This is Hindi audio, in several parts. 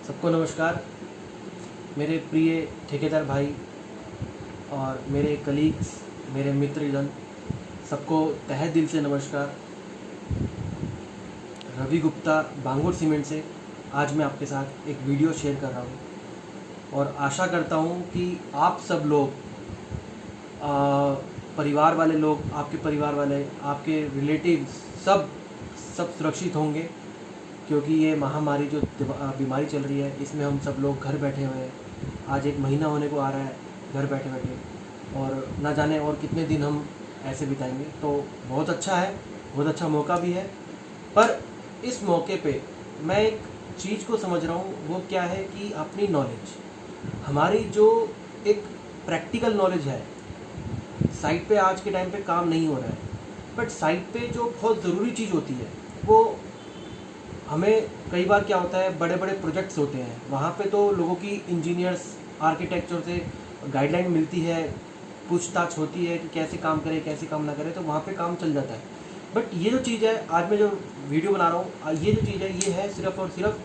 सबको नमस्कार। मेरे प्रिय ठेकेदार भाई और मेरे कलीग्स, मेरे मित्रगण, सबको तहे दिल से नमस्कार। रवि गुप्ता बांगुर सीमेंट से आज मैं आपके साथ एक वीडियो शेयर कर रहा हूँ और आशा करता हूँ कि आप सब लोग परिवार वाले लोग, आपके परिवार वाले, आपके रिलेटिव्स सब सुरक्षित होंगे, क्योंकि ये महामारी जो बीमारी चल रही है इसमें हम सब लोग घर बैठे हुए हैं। आज एक महीना होने को आ रहा है घर बैठे बैठे, और ना जाने और कितने दिन हम ऐसे बिताएंगे। तो बहुत अच्छा है, बहुत अच्छा मौका भी है। पर इस मौके पे मैं एक चीज़ को समझ रहा हूँ, वो क्या है कि अपनी नॉलेज, हमारी जो एक प्रैक्टिकल नॉलेज है, साइट पे आज के टाइम पे काम नहीं हो रहा है, बट साइट पे जो बहुत ज़रूरी चीज़ होती है वो हमें कई बार क्या होता है, बड़े बड़े प्रोजेक्ट्स होते हैं, वहाँ पे तो लोगों की इंजीनियर्स, आर्किटेक्चर से गाइडलाइन मिलती है, पूछताछ होती है कि कैसे काम करें कैसे काम ना करें, तो वहाँ पे काम चल जाता है। बट ये जो चीज़ है, आज मैं जो वीडियो बना रहा हूँ, ये जो चीज़ है ये है सिर्फ और सिर्फ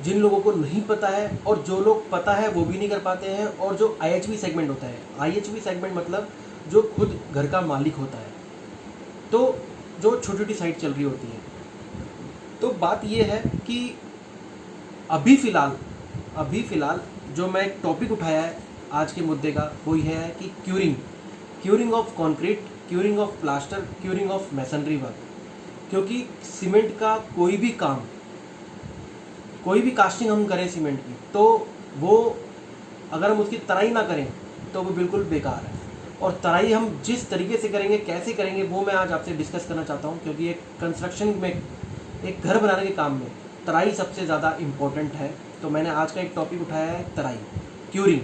जिन लोगों को नहीं पता है, और जो लोग पता है वो भी नहीं कर पाते हैं। और जो IHV सेगमेंट होता है, IHV सेगमेंट मतलब जो खुद घर का मालिक होता है, तो जो छोटी छोटी साइट चल रही होती है। तो बात ये है कि अभी फ़िलहाल जो मैं एक टॉपिक उठाया है आज के मुद्दे का, वो ये है कि curing of concrete, curing of plaster, curing of masonry work. क्योंकि सीमेंट का कोई भी काम, कोई भी कास्टिंग हम करें सीमेंट की, तो वो अगर हम उसकी तराई ना करें तो वो बिल्कुल बेकार है। और तराई हम जिस तरीके से करेंगे, कैसे करेंगे, वो मैं आज आपसे डिस्कस करना चाहता हूँ। क्योंकि एक कंस्ट्रक्शन में, एक घर बनाने के काम में तराई सबसे ज़्यादा इम्पोर्टेंट है। तो मैंने आज का एक टॉपिक उठाया है तराई, क्यूरिंग।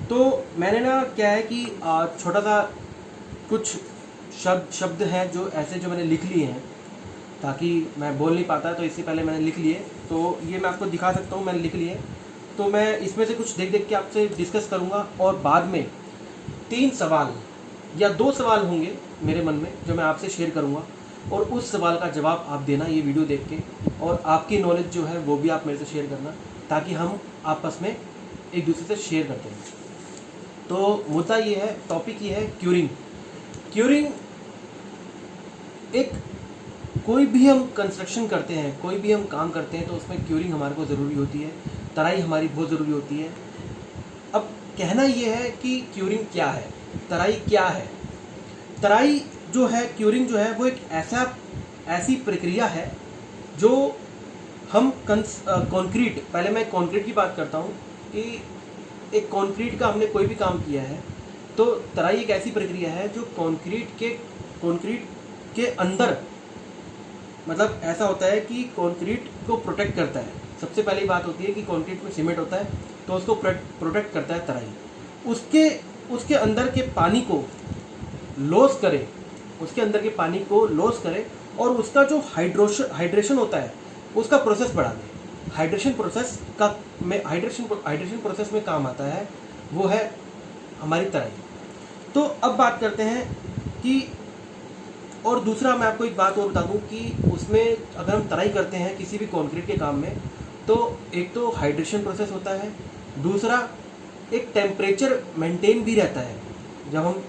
तो मैंने ना क्या है कि छोटा सा कुछ शब्द हैं जो ऐसे जो मैंने लिख लिए हैं, ताकि मैं बोल नहीं पाता, तो इससे पहले मैंने लिख लिए। तो ये मैं आपको दिखा सकता हूँ, मैंने लिख लिए। तो मैं इसमें से कुछ देख के आपसे डिस्कस करूँगा, और बाद में 3 सवाल या 2 सवाल होंगे मेरे मन में जो मैं आपसे शेयर करूँगा, और उस सवाल का जवाब आप देना ये वीडियो देख के, और आपकी नॉलेज जो है वो भी आप मेरे से शेयर करना, ताकि हम आपस में एक दूसरे से शेयर करते हैं। तो मुद्दा ये है, टॉपिक ये है क्यूरिंग। एक कोई भी हम कंस्ट्रक्शन करते हैं, कोई भी हम काम करते हैं, तो उसमें क्यूरिंग हमारे को ज़रूरी होती है, तराई हमारी बहुत ज़रूरी होती है। अब कहना ये है कि क्यूरिंग क्या है, तराई क्या है। तराई जो है, क्यूरिंग जो है, वो एक ऐसी प्रक्रिया है जो हम कंक्रीट, पहले मैं कंक्रीट की बात करता हूँ कि एक कंक्रीट का हमने कोई भी काम किया है, तो तराई एक ऐसी प्रक्रिया है जो कंक्रीट के अंदर, मतलब ऐसा होता है कि कंक्रीट को प्रोटेक्ट करता है। सबसे पहली बात होती है कि कंक्रीट में सीमेंट होता है, तो उसको प्रोटेक्ट करता है तराई। उसके अंदर के पानी को लॉस करे, और उसका जो हाइड्रेशन होता है उसका प्रोसेस बढ़ा दे। हाइड्रेशन प्रोसेस में काम आता है, वो है हमारी तराई। तो अब बात करते हैं कि, और दूसरा मैं आपको एक बात और बता दूं कि उसमें अगर हम तराई करते हैं किसी भी कंक्रीट के काम में, तो एक तो हाइड्रेशन प्रोसेस होता है, दूसरा एक टेम्परेचर मेंटेन भी रहता है। जब हम,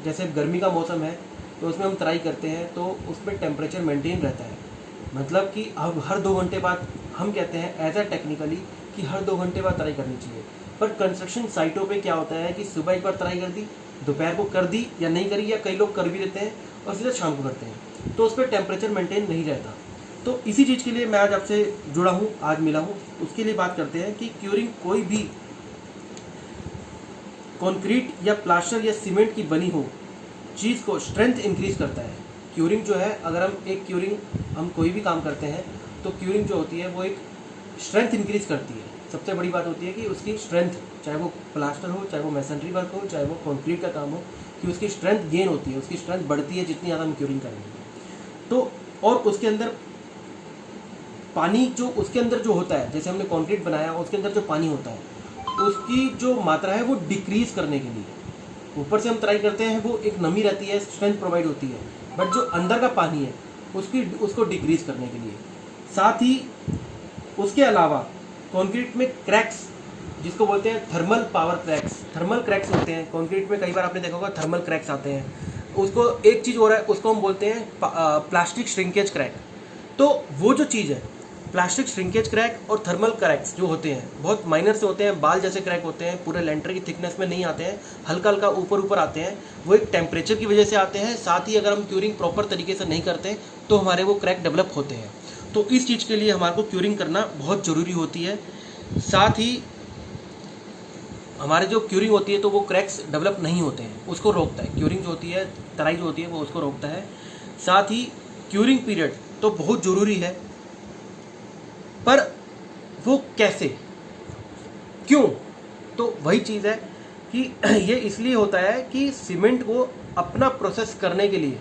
जैसे गर्मी का मौसम है तो उसमें हम तराई करते हैं, तो उसमें टेम्परेचर मेंटेन रहता है। मतलब कि अब हर 2 घंटे बाद, हम कहते हैं एज अ टेक्निकली कि हर 2 घंटे बाद तराई करनी चाहिए। पर कंस्ट्रक्शन साइटों पे क्या होता है कि सुबह एक बार तराई कर दी, दोपहर को कर दी या नहीं करी, या कई लोग कर भी देते हैं और सीधा शाम को करते हैं, तो उस पर टेम्परेचर मेंटेन नहीं रहता। तो इसी चीज़ के लिए मैं आज आपसे जुड़ा हूँ, आज मिला हूँ। उसके लिए बात करते हैं कि क्यूरिंग कोई भी कंक्रीट या प्लास्टर या सीमेंट की बनी हो चीज़ को स्ट्रेंथ इंक्रीज करता है। क्यूरिंग जो है, अगर हम कोई भी काम करते हैं, तो क्यूरिंग जो होती है वो एक स्ट्रेंथ इंक्रीज करती है। सबसे बड़ी बात होती है कि उसकी स्ट्रेंथ, चाहे वो प्लास्टर हो, चाहे वो मैसनरी वर्क हो, चाहे वो कंक्रीट का काम हो, कि उसकी स्ट्रेंथ गेन होती है, उसकी स्ट्रेंथ बढ़ती है जितनी ज़्यादा हम क्यूरिंग करेंगे। तो और उसके अंदर पानी जो उसके अंदर जो होता है, जैसे हमने कंक्रीट बनाया, उसके अंदर जो पानी होता है उसकी जो मात्रा है वो डिक्रीज करने के लिए, ऊपर से हम ट्राई करते हैं, वो एक नमी रहती है, स्ट्रेंथ प्रोवाइड होती है, बट जो अंदर का पानी है उसको डिक्रीज करने के लिए। साथ ही उसके अलावा कंक्रीट में क्रैक्स, जिसको बोलते हैं thermal power cracks, thermal cracks होते हैं कंक्रीट में। कई बार आपने देखा होगा थर्मल क्रैक्स आते हैं। उसको एक चीज़ हो रहा है, उसको हम बोलते हैं प्लास्टिक श्रिंकेज क्रैक। तो वो जो चीज़ है प्लास्टिक श्रिंकेज क्रैक और थर्मल क्रैक्स जो होते हैं बहुत माइनर से होते हैं, बाल जैसे क्रैक होते हैं, पूरे लेंटर की थिकनेस में नहीं आते हैं, हल्का हल्का ऊपर ऊपर आते हैं। वो एक टेम्परेचर की वजह से आते हैं, साथ ही अगर हम क्यूरिंग प्रॉपर तरीके से नहीं करते तो हमारे वो क्रैक डेवलप होते हैं। तो इस चीज़ के लिए हमारे को क्यूरिंग करना बहुत ज़रूरी होती है। साथ ही हमारे जो क्यूरिंग होती है तो वो क्रैक्स डेवलप नहीं होते हैं, उसको रोकता है। क्यूरिंग जो होती है, तराई जो होती है, वो उसको रोकता है। साथ ही क्यूरिंग पीरियड तो बहुत ज़रूरी है, पर वो कैसे, क्यों? तो वही चीज़ है कि ये इसलिए होता है कि सीमेंट को अपना प्रोसेस करने के लिए,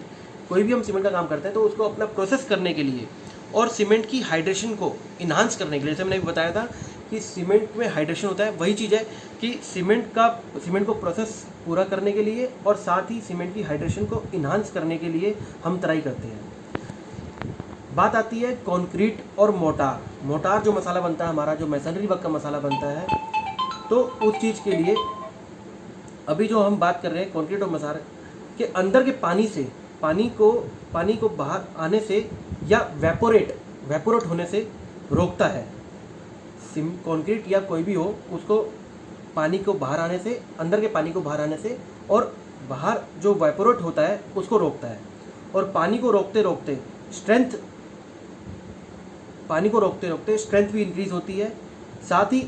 कोई भी हम सीमेंट का काम करते हैं तो उसको अपना प्रोसेस करने के लिए और सीमेंट की हाइड्रेशन को इन्हांस करने के लिए, जैसे मैंने बताया था कि सीमेंट में हाइड्रेशन होता है, वही चीज़ है कि सीमेंट को प्रोसेस पूरा करने के लिए और साथ ही सीमेंट की हाइड्रेशन को इन्हांस करने के लिए हम तराई करते हैं। बात आती है कंक्रीट और मोटार। मोटार जो मसाला बनता है हमारा, जो मैसनरी वर्क का मसाला बनता है, तो उस चीज़ के लिए अभी जो हम बात कर रहे हैं कंक्रीट और मसाला के अंदर के पानी से, पानी को बाहर आने से या वेपोरेट होने से रोकता है। कंक्रीट या कोई भी हो, उसको पानी को बाहर आने से, अंदर के पानी को बाहर आने से और बाहर जो वेपोरेट होता है उसको रोकता है। और पानी को रोकते रोकते स्ट्रेंथ भी इंक्रीज होती है। साथ ही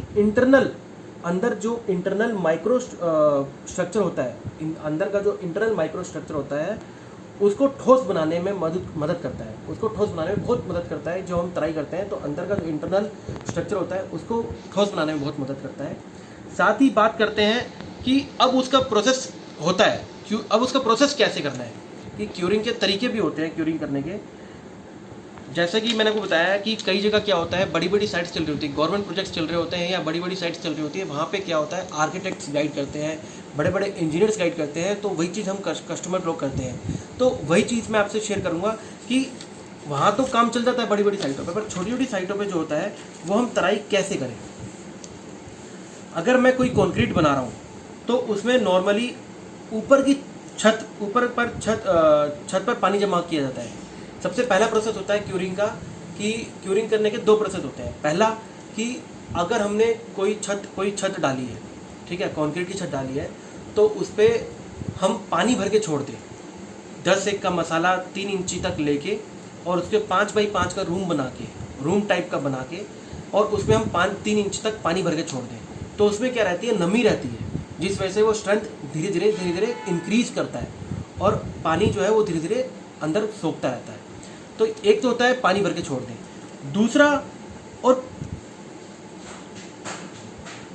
अंदर जो इंटरनल माइक्रो स्ट्रक्चर होता है, अंदर का जो इंटरनल माइक्रो स्ट्रक्चर होता है उसको ठोस बनाने में मदद करता है, उसको ठोस बनाने में बहुत मदद करता है। जो हम तराई करते हैं तो अंदर का जो इंटरनल स्ट्रक्चर होता है उसको ठोस बनाने में बहुत मदद करता है। साथ ही बात करते हैं कि अब उसका प्रोसेस होता है, अब उसका प्रोसेस कैसे करना है, कि क्यूरिंग के तरीके भी होते हैं क्यूरिंग करने के। जैसे कि मैंने आपको बताया कि कई जगह क्या होता है, बड़ी बड़ी साइट्स चल रही होती है, गवर्नमेंट प्रोजेक्ट्स चल रहे होते हैं या बड़ी बड़ी साइट्स चल रही होती है, वहाँ पे क्या होता है आर्किटेक्ट्स गाइड करते हैं, बड़े बड़े इंजीनियर्स गाइड करते हैं। तो वही चीज़ हम कस्टमर लोग करते हैं। तो वही चीज़ मैं आपसे शेयर करूँगा कि वहाँ तो काम चल जाता है बड़ी बड़ी साइटों पर, छोटी छोटी साइटों पर जो होता है वो हम तराई कैसे करें। अगर मैं कोई कॉन्क्रीट बना रहा हूँ तो उसमें नॉर्मली ऊपर छत पर पानी जमा किया जाता है। सबसे पहला प्रोसेस होता है क्यूरिंग का, कि क्यूरिंग करने के दो प्रोसेस होते हैं। पहला कि अगर हमने कोई छत डाली है, ठीक है, कंक्रीट की छत डाली है, तो उस पर हम पानी भर के छोड़ दें 10 एक का मसाला 3 इंची तक लेके, और उसके 5 बाई 5 का रूम टाइप का बना के, और उसमें हम 3 इंच तक पानी भर के छोड़ दें। तो उसमें क्या रहती है, नमी रहती है, जिस वजह से वो स्ट्रेंथ धीरे धीरे इंक्रीज करता है और पानी जो है वो धीरे धीरे अंदर सोखता रहता है। तो एक तो होता है पानी भर के छोड़ दें। दूसरा, और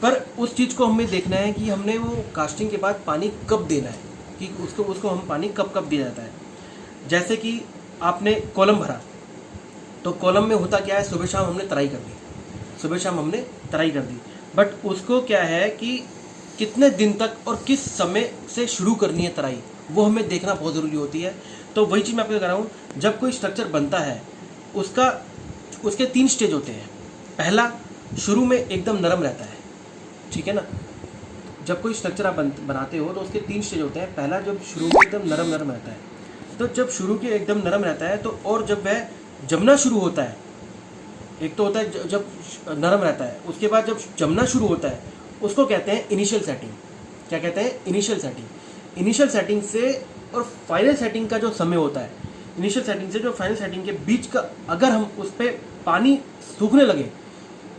पर उस चीज़ को हमें देखना है कि हमने वो कास्टिंग के बाद पानी कब देना है, कि उसको हम पानी कब दिया जाता है। जैसे कि आपने कॉलम भरा, तो कॉलम में होता क्या है, सुबह शाम हमने तराई कर दी, बट उसको क्या है कि कितने दिन तक और किस समय से शुरू करनी है तराई, वो हमें देखना बहुत ज़रूरी होती है। तो वही चीज़ मैं आपको कह रहा हूँ, जब कोई स्ट्रक्चर बनता है उसके 3 स्टेज होते हैं। पहला, शुरू में एकदम नरम रहता है, ठीक है ना। जब कोई स्ट्रक्चर आप बनाते हो तो उसके 3 स्टेज होते हैं। पहला, जब शुरू में एकदम नरम रहता है, तो जब शुरू के एकदम नरम रहता है तो, और जब वह जमना शुरू होता है, एक तो होता है जब नरम रहता है, उसके बाद जब जमना शुरू होता है उसको कहते हैं इनिशियल सेटिंग। क्या कहते हैं, इनिशियल सेटिंग। इनिशियल सेटिंग से और फाइनल सेटिंग का जो समय होता है, इनिशियल सेटिंग से जो फाइनल सेटिंग के बीच का, अगर हम उस पर पानी सूखने लगे,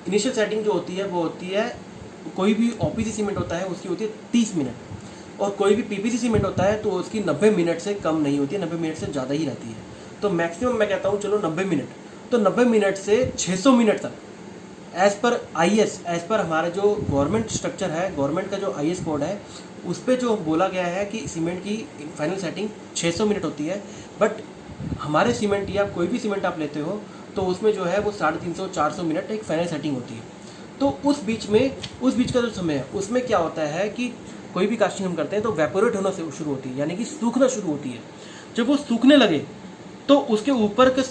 इनिशियल सेटिंग जो होती है वो होती है, कोई भी ओपीसी सीमेंट होता है उसकी होती है 30 मिनट, और कोई भी पीपीसी सीमेंट होता है तो उसकी 90 मिनट से कम नहीं होती है, 90 मिनट से ज़्यादा ही रहती है। तो मैक्सिमम मैं कहता हूँ चलो 90 मिनट, तो 90 मिनट से 600 मिनट तक एज़ पर हमारा जो गवर्नमेंट स्ट्रक्चर है, गवर्नमेंट का जो IS कोड है, उस पर जो बोला गया है कि सीमेंट की फाइनल सेटिंग 600 मिनट होती है। बट हमारे सीमेंट या कोई भी सीमेंट आप लेते हो तो उसमें जो है वो 350-400 मिनट एक फाइनल सेटिंग होती है। तो उस बीच का जो समय है उसमें क्या होता है कि कोई भी कास्टिंग हम करते हैं तो वेपोरेट होना से शुरू होती है, यानी कि सूखना शुरू होती है। जब वो सूखने लगे तो उसके ऊपर के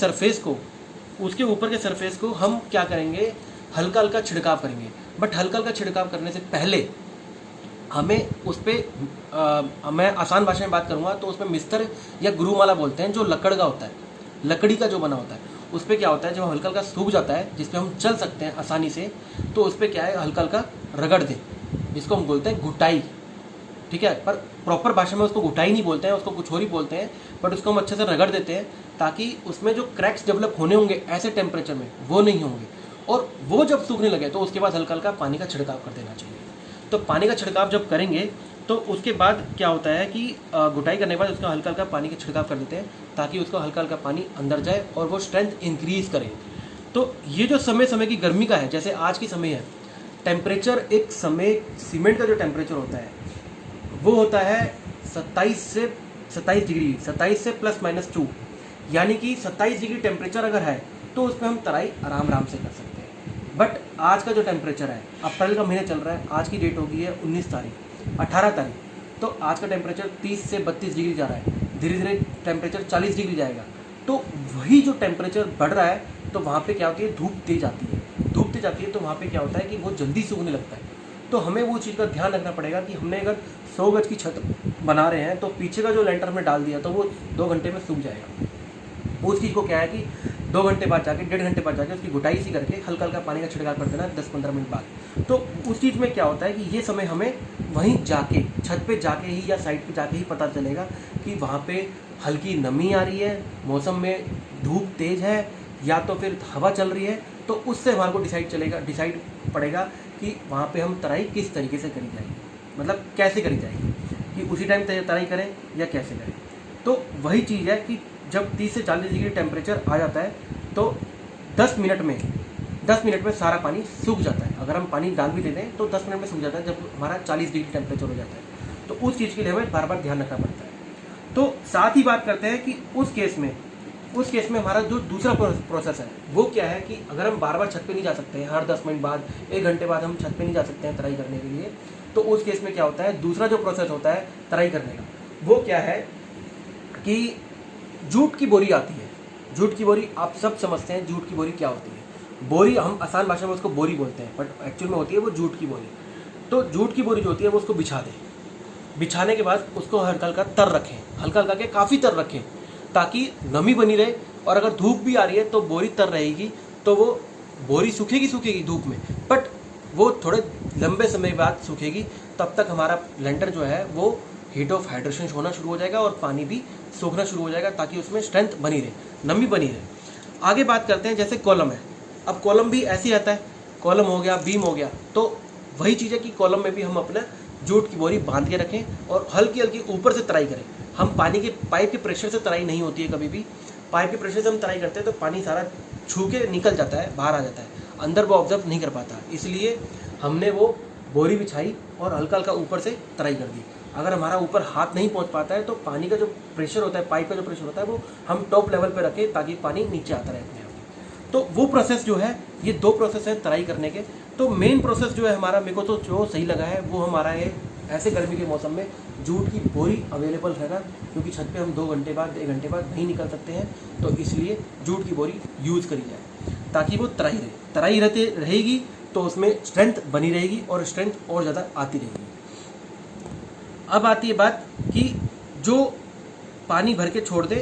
सरफेस को हम क्या करेंगे, हल्का हल्का छिड़काव करेंगे। बट हल्का हल्का छिड़काव करने से पहले हमें उस पर मैं आसान भाषा में बात करूँगा तो उसमें मिस्तर या गुरुमाला बोलते हैं, जो लकड़ का होता है, लकड़ी का जो बना होता है, उस पर क्या होता है, जब हल्का हल्का सूख जाता है, जिस पे हम चल सकते हैं आसानी से, तो उस पर क्या है, हल्का हल्का रगड़ दें, जिसको हम बोलते हैं घुटाई। ठीक है, पर प्रॉपर भाषा में उसको घुटाई नहीं बोलते हैं, उसको कुछ और ही बोलते हैं, बट उसको हम अच्छे से रगड़ देते हैं ताकि उसमें जो क्रैक्स डेवलप होने होंगे ऐसे टेम्परेचर में वो नहीं होंगे। और वो जब सूखने लगे तो उसके बाद हल्का हल्का पानी का छिड़काव कर देना चाहिए। तो पानी का छिड़काव जब करेंगे तो उसके बाद क्या होता है कि घुटाई करने के बाद उसका हल्का हल्का पानी का छिड़काव कर देते हैं ताकि उसका हल्का हल्का पानी अंदर जाए और वो स्ट्रेंथ इंक्रीज करे। तो ये जो समय समय की गर्मी का है, जैसे आज की समय है, टेम्परेचर एक समय सीमेंट का जो टेम्परेचर होता है वो होता है 27 डिग्री, 27 से +-2, यानी कि 27 डिग्री टेम्परेचर अगर है तो उस पर हम तराई आराम आराम से कर सकते हैं। बट आज का जो टेम्परेचर है, अप्रैल का महीना चल रहा है, आज की डेट होगी है 18 तारीख, तो आज का टेम्परेचर 30 से 32 डिग्री जा रहा है, धीरे धीरे टेम्परेचर 40 डिग्री जाएगा। तो वही जो टेम्परेचर बढ़ रहा है तो वहाँ पे क्या होती है, धूप तेज आती है, धूप तेज आती है तो वहाँ पे क्या होता है कि वो जल्दी सूखने लगता है। तो हमें वो चीज़ का ध्यान रखना पड़ेगा कि हमने अगर 100 गज की छत बना रहे हैं तो पीछे का जो लेंटर हमने डाल दिया तो वो 2 घंटे में सूख जाएगा। उस चीज़ को क्या है कि 2 घंटे बाद जाके, 1.5 घंटे बाद जाके उसकी घुटाई सी करके हल्का हल्का पानी का छिड़काव कर देना 10-15 मिनट बाद। तो उस चीज़ में क्या होता है कि ये समय हमें वहीं जाके, छत पे जाके ही या साइड पे जाके ही पता चलेगा कि वहाँ पे हल्की नमी आ रही है, मौसम में धूप तेज़ है या तो फिर हवा चल रही है। तो उससे हमारे को डिसाइड पड़ेगा कि वहाँ पे हम तराई किस तरीके से करी जाएगी, मतलब कैसे करी जाएगी, कि उसी टाइम तराई करें या कैसे करें। तो वही चीज़ है कि जब 30 से 40 डिग्री टेम्परेचर आ जाता है तो 10 मिनट में सारा पानी सूख जाता है। अगर हम पानी डाल भी देते हैं तो 10 मिनट में सूख जाता है जब हमारा 40 डिग्री टेम्परेचर हो जाता है। तो उस चीज़ के लिए हमें बार बार ध्यान रखना पड़ता है। तो साथ ही बात करते हैं कि उस केस में हमारा जो दूसरा प्रोसेस है वो क्या है कि अगर हम बार बार छत पे नहीं जा सकते हैं, हर 10 मिनट बाद, 1 घंटे बाद हम छत पे नहीं जा सकते हैं तराई करने के लिए, तो उस केस में क्या होता है, दूसरा जो प्रोसेस होता है तराई करने का, वो क्या है कि जूट की बोरी आती है। जूट की बोरी आप सब समझते हैं, जूट की बोरी क्या होती है। बोरी हम आसान भाषा में उसको बोरी बोलते हैं, बट एक्चुअल में होती है वो जूट की बोरी। तो जूट की बोरी जो होती है वो उसको बिछा दें, बिछाने के बाद उसको हल्का हल्का तर रखें, हल्का हल्का के काफ़ी तर रखें ताकि नमी बनी रहे। और अगर धूप भी आ रही है तो बोरी तर रहेगी, तो वो बोरी सूखेगी धूप में, बट वो थोड़े लंबे समय बाद सूखेगी। तब तक हमारा लेंटर जो है वो हीट ऑफ हाइड्रेशन होना शुरू हो जाएगा और पानी भी सूखना शुरू हो जाएगा ताकि उसमें स्ट्रेंथ बनी रहे, नमी बनी रहे। आगे बात करते हैं, जैसे कॉलम है। अब कॉलम भी ऐसे ही आता है, कॉलम हो गया, बीम हो गया, तो वही चीज़ है कि कॉलम में भी हम अपना जूट की बोरी बांध के रखें और हल्की हल्की ऊपर से तराई करें। हम पानी के पाइप के प्रेशर से तराई नहीं होती है कभी भी। पाइप के प्रेशर से हम तराई करते हैं तो पानी सारा छू के निकल जाता है, बाहर आ जाता है, अंदर वो ऑब्जर्व नहीं कर पाता। इसलिए हमने वो बोरी बिछाई और हल्का हल्का ऊपर से तराई कर दी। अगर हमारा ऊपर हाथ नहीं पहुंच पाता है तो पानी का जो प्रेशर होता है, पाइप का जो प्रेशर होता है, वो हम टॉप लेवल पे रखें ताकि पानी नीचे आता रहे अपने आप। तो वो प्रोसेस जो है, ये 2 प्रोसेस है तराई करने के। तो मेन प्रोसेस जो है हमारा, मेरे को तो जो सही लगा है वो हमारा है ऐसे गर्मी के मौसम में जूट की बोरी अवेलेबल रहना, क्योंकि छत पे हम 2 घंटे बाद, 1 घंटे बाद नहीं निकल सकते हैं, तो इसलिए जूट की बोरी यूज़ करी जाए ताकि वो तराई रहेगी तो उसमें स्ट्रेंथ बनी रहेगी और स्ट्रेंथ और ज़्यादा आती रहेगी। अब आती है बात कि जो पानी भर के छोड़ दे,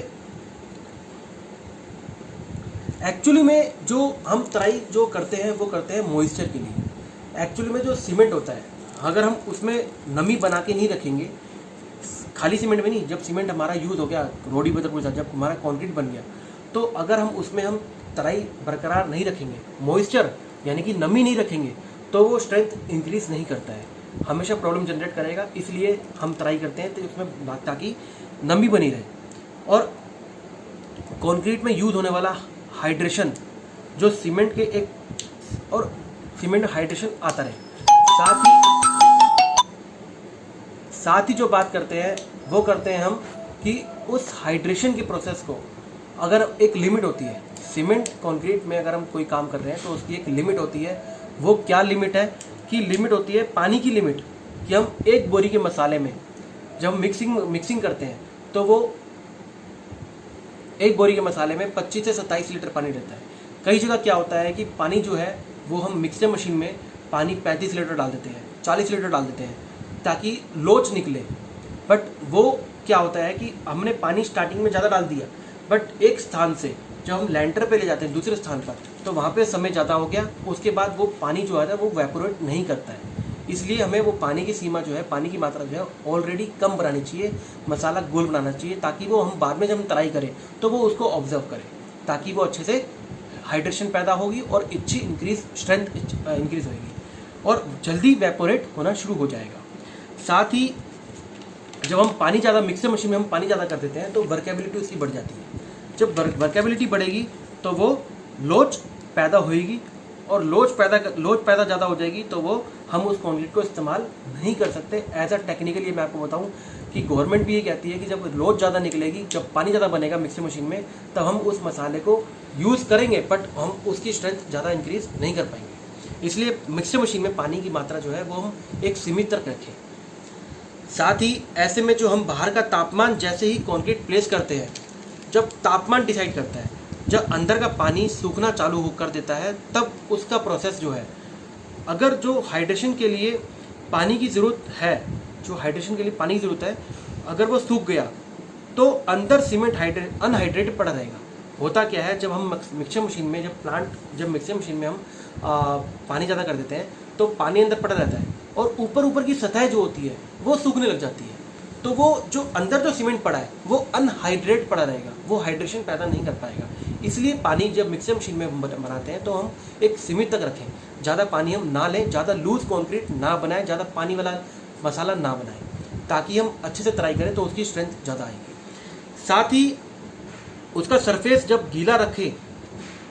एक्चुअली में जो हम तराई जो करते हैं वो करते हैं मॉइस्चर के लिए। एक्चुअली में जो सीमेंट होता है, अगर हम उसमें नमी बना के नहीं रखेंगे, खाली सीमेंट में नहीं, जब सीमेंट हमारा यूज़ हो गया रोडी बदर के साथ, जब हमारा कंक्रीट बन गया, तो अगर हम उसमें हम तराई बरकरार नहीं रखेंगे, मॉइस्चर यानी कि नमी नहीं रखेंगे, तो वो स्ट्रेंथ इंक्रीज नहीं करता है, हमेशा प्रॉब्लम जनरेट करेगा। इसलिए हम तराई करते हैं तो उसमें ताकि नमी बनी रहे और कंक्रीट में यूज़ होने वाला हाइड्रेशन जो सीमेंट के एक और सीमेंट हाइड्रेशन आता रहे। साथ ही जो बात करते हैं वो करते हैं हम कि उस हाइड्रेशन के प्रोसेस को, अगर एक लिमिट होती है, सीमेंट कंक्रीट में अगर हम कोई काम कर रहे हैं तो उसकी एक लिमिट होती है। वो क्या लिमिट है कि लिमिट होती है पानी की लिमिट, कि हम एक बोरी के मसाले में जब मिक्सिंग करते हैं तो वो एक बोरी के मसाले में 25 से 27 लीटर पानी रहता है। कई जगह क्या होता है कि पानी जो है वो हम मिक्सर मशीन में पानी 35 लीटर डाल देते हैं, 40 लीटर डाल देते हैं ताकि लोच निकले। बट वो क्या होता है कि हमने पानी स्टार्टिंग में ज़्यादा डाल दिया, बट एक स्थान से जब हम लैंटर पे ले जाते हैं दूसरे स्थान पर, तो वहाँ पे समय ज़्यादा हो गया, उसके बाद वो पानी जो आता है वो वेपोरेट नहीं करता है। इसलिए हमें वो पानी की सीमा जो है, पानी की मात्रा जो है ऑलरेडी कम बनानी चाहिए, मसाला गोल बनाना चाहिए, ताकि वो हम बाद में जब हम तराई करें तो वो उसको ऑब्जर्व करे, ताकि वो अच्छे से हाइड्रेशन पैदा होगी और अच्छी स्ट्रेंथ इंक्रीज होगी और जल्दी वेपोरेट होना शुरू हो जाएगा। साथ ही जब हम पानी ज़्यादा मिक्सर मशीन में हम पानी ज़्यादा कर देते हैं तो वर्केबिलिटी उसकी बढ़ जाती है। जब वर्केबिलिटी बढ़ेगी तो वो लोच पैदा होएगी और लोच पैदा ज़्यादा हो जाएगी, तो वो हम उस कंक्रीट को इस्तेमाल नहीं कर सकते। एज अ टेक्निकली मैं आपको बताऊं कि गवर्नमेंट भी ये कहती है कि जब लोच ज़्यादा निकलेगी, जब पानी ज़्यादा बनेगा मिक्सर मशीन में, तब हम उस मसाले को यूज़ करेंगे, बट हम उसकी स्ट्रेंथ ज़्यादा इंक्रीज नहीं कर पाएंगे। इसलिए मिक्सर मशीन में पानी की मात्रा जो है वो हम एक सीमित तक रखें। साथ ही ऐसे में जो हम बाहर का तापमान जैसे ही कंक्रीट प्लेस करते हैं, जब तापमान डिसाइड करता है, जब अंदर का पानी सूखना चालू कर देता है, तब उसका प्रोसेस जो है, अगर जो हाइड्रेशन के लिए पानी की ज़रूरत है, जो हाइड्रेशन के लिए पानी की ज़रूरत है, अगर वो सूख गया तो अंदर सीमेंट अनहाइड्रेटेड पड़ा रहेगा। होता क्या है, जब हम मिक्सर मशीन में जब मिक्सर मशीन में हम पानी ज़्यादा कर देते हैं तो पानी अंदर पड़ा रहता है और ऊपर की सतह जो होती है वो सूखने लग जाती है, तो वो जो अंदर जो सीमेंट पड़ा है वो अनहाइड्रेट पड़ा रहेगा, वो हाइड्रेशन पैदा नहीं कर पाएगा। इसलिए पानी जब मिक्सर मशीन में बनाते हैं तो हम एक सीमित तक रखें, ज़्यादा पानी हम ना लें, ज़्यादा लूज कंक्रीट ना बनाएं, ज़्यादा पानी वाला मसाला ना बनाएं, ताकि हम अच्छे से तराई करें तो उसकी स्ट्रेंथ ज़्यादा आएगी। साथ ही उसका सरफेस जब गीला रखें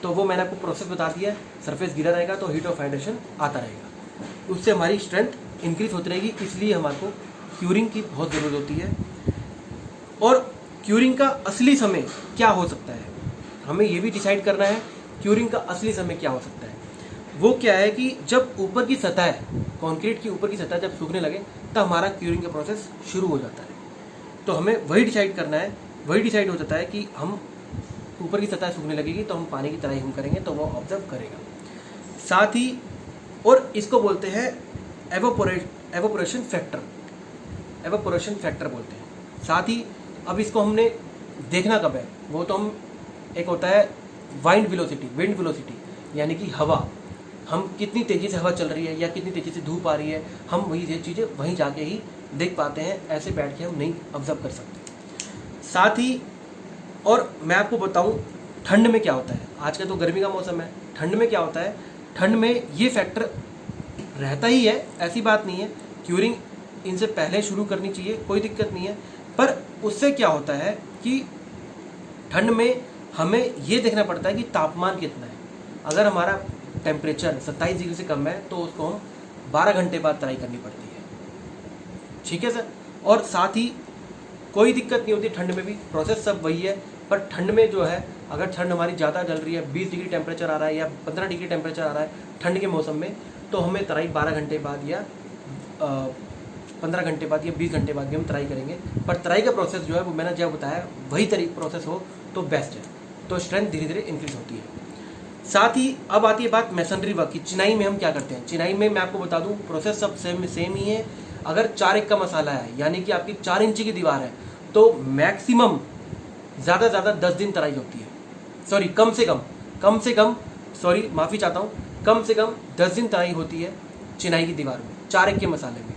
तो वो मैंने आपको प्रोसेस बता दिया, सरफेस गीला रहेगा तो हीट ऑफ हाइड्रेशन आता रहेगा, उससे हमारी स्ट्रेंथ इंक्रीज होती रहेगी। इसलिए हमारे को क्यूरिंग की बहुत ज़रूरत होती है। और क्यूरिंग का असली समय क्या हो सकता है, हमें ये भी डिसाइड करना है क्यूरिंग का असली समय क्या हो सकता है। वो क्या है कि जब ऊपर की सतह, कंक्रीट की ऊपर की सतह जब सूखने लगे, तब हमारा क्यूरिंग का प्रोसेस शुरू हो जाता है। तो हमें वही डिसाइड करना है, वही डिसाइड हो जाता है कि हम ऊपर की सतह सूखने लगेगी तो हम पानी की तराई हम करेंगे तो वो ऑब्जर्व करेगा। साथ ही और इसको बोलते हैं एवोपोरेशन फैक्टर बोलते हैं। साथ ही अब इसको हमने देखना कब है, वो तो हम एक होता है विंड वेलोसिटी, यानी कि हवा, हम कितनी तेज़ी से हवा चल रही है या कितनी तेज़ी से धूप आ रही है, हम वही ये चीज़ें वहीं जाके ही देख पाते हैं, ऐसे बैठ के हम नहीं ऑब्जर्व कर सकते। साथ ही और मैं आपको बताऊं ठंड में क्या होता है, आज का तो गर्मी का मौसम है, ठंड में क्या होता है, ठंड में ये फैक्टर रहता ही है, ऐसी बात नहीं है। क्यूरिंग इनसे पहले शुरू करनी चाहिए, कोई दिक्कत नहीं है, पर उससे क्या होता है कि ठंड में हमें ये देखना पड़ता है कि तापमान कितना है। अगर हमारा टेम्परेचर 27 डिग्री से कम है तो उसको हम 12 घंटे बाद तराई करनी पड़ती है, ठीक है सर। और साथ ही कोई दिक्कत नहीं होती, ठंड में भी प्रोसेस सब वही है, पर ठंड में जो है, अगर ठंड हमारी ज़्यादा चल रही है, 20 डिग्री टेम्परेचर आ रहा है या 15 डिग्री टेम्परेचर आ रहा है ठंड के मौसम में, तो हमें तराई 12 घंटे बाद या 15 घंटे बाद या 20 घंटे बाद भी हम तराई करेंगे। पर तराई का प्रोसेस जो है वो मैंने जब बताया वही प्रोसेस हो तो बेस्ट है, तो स्ट्रेंथ धीरे धीरे इंक्रीज होती है। साथ ही अब आती है बात मैसनरी वर्क की। चिनाई में हम क्या करते हैं, चिनाई में मैं आपको बता दूं प्रोसेस सब सेम ही है। अगर 4 1 का मसाला है, यानी कि आपकी 4 इंची की दीवार है, तो मैक्सिमम ज़्यादा 10 दिन तराई होती है। सॉरी, कम से कम सॉरी माफ़ी चाहता हूँ, कम से कम 10 दिन तराई होती है चिनाई की दीवार में, 4 1 के मसाले में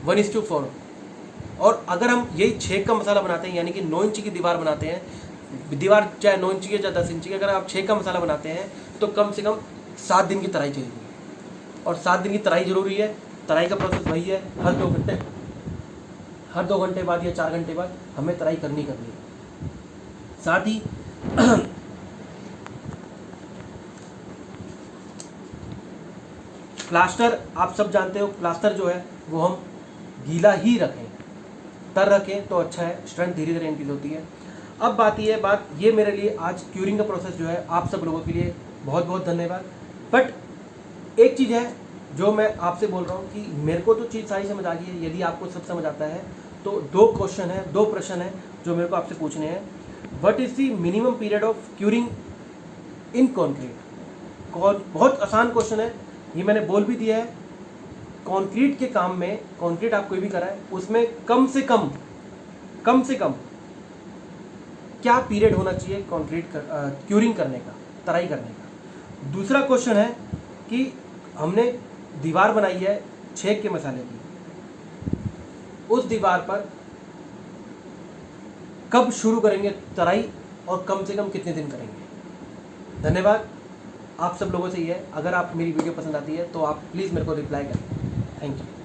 1:4। और अगर हम यही 6 का मसाला बनाते हैं, यानी कि 9 इंची की दीवार बनाते हैं, दीवार चाहे 9 इंची की चाहे 10 इंची की, अगर आप 6 का मसाला बनाते हैं तो कम से कम 7 दिन की तराई चाहिए। और 7 दिन की तराई जरूरी है। तराई का प्रोसेस वही है, हर 2 घंटे बाद या 4 घंटे बाद हमें तराई करनी है। साथ ही प्लास्टर, आप सब जानते हो, प्लास्टर जो है वो हम गीला ही रखें, तर रखें तो अच्छा है, स्ट्रेंथ धीरे धीरे इंक्रीज होती है। अब बात ये मेरे लिए आज क्यूरिंग का प्रोसेस जो है, आप सब लोगों के लिए बहुत बहुत धन्यवाद। बट एक चीज़ है जो मैं आपसे बोल रहा हूँ कि मेरे को तो चीज़ सारी समझ आ गई है। यदि आपको सब समझ आता है तो 2 प्रश्न हैं जो मेरे को आपसे पूछने हैं। What is the minimum period of curing in concrete? बहुत आसान क्वेश्चन है, ये मैंने बोल भी दिया है। कंक्रीट के काम में, कंक्रीट आप कोई भी कराए, उसमें कम से कम क्या पीरियड होना चाहिए कंक्रीट क्यूरिंग करने का, तराई करने का। दूसरा क्वेश्चन है कि हमने दीवार बनाई है छेक के मसाले की, उस दीवार पर कब शुरू करेंगे तराई और कम से कम कितने दिन करेंगे। धन्यवाद आप सब लोगों से। ये है, अगर आप मेरी वीडियो पसंद आती है तो आप प्लीज़ मेरे को रिप्लाई करें। Thank you.